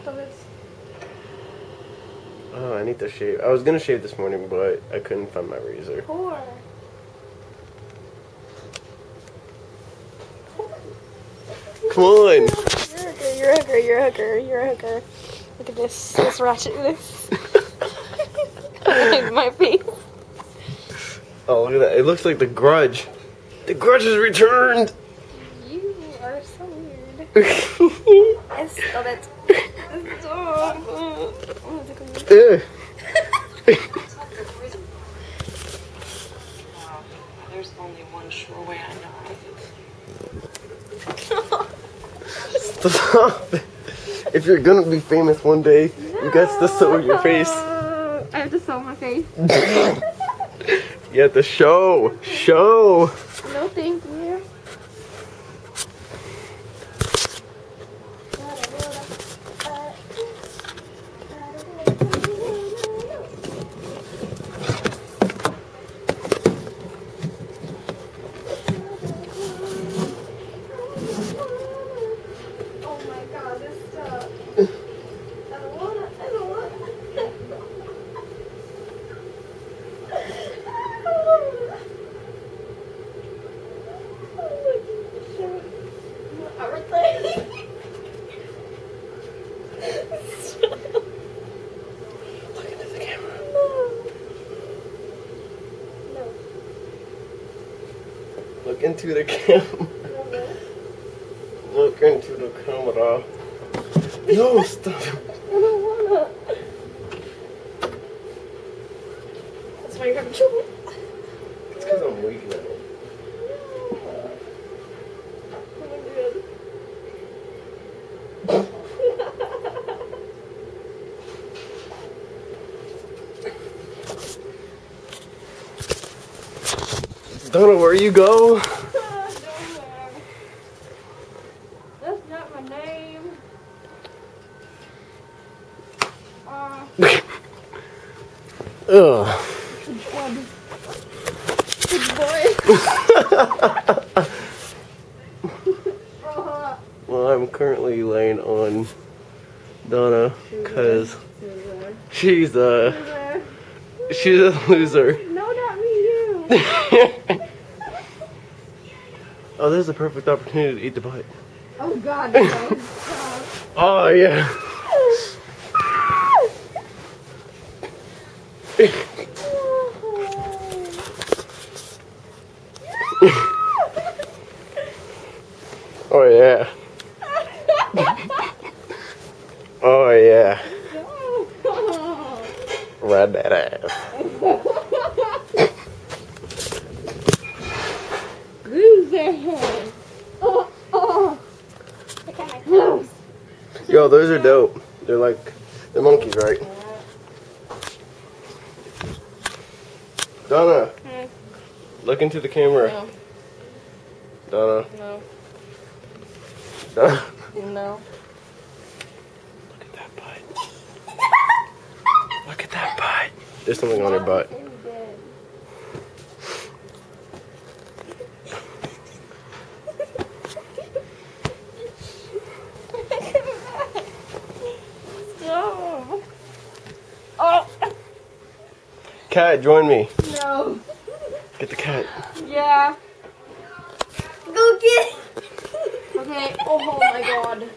Stop it. Oh, I need to shave. I was gonna shave this morning, but I couldn't find my razor. Poor. Come on! You're a hooker, you're a hooker, you're a hooker. Look at this ratchetness. My face. Oh, look at that. It looks like The Grudge. The Grudge is returned! You are so weird. Stop it. Stop. There's only one sure way I know. Stop it. If you're gonna be famous one day, you got to sew your face. I have to sew my face. You have to show. Show. No, thank you. Oh my god, this stuff. I don't wanna. Look into the camera. No. Look into the camera. Look into the camera. No, stop. I don't wanna. That's why you're having trouble. It's because I'm weak now. Donna, where you go? That's not my name. Ugh. Good boy. Well, I'm currently laying on Donna because she's a loser. No, not me, you. Oh, this is a perfect opportunity to eat the butt. Oh god, no. Stop. Oh, yeah. Oh, yeah. Oh, yeah. Ride that ass. Loser. Look at my toes. Yo, those are dope. They're like, they're monkeys, right? Donna, look into the camera. No. Donna. No. Donna. No. Look at that butt. Look at that butt. There's something on her butt. Stop. Oh. Cat, join me. No. Get the cat. Yeah. Go get it. Okay. Oh my god.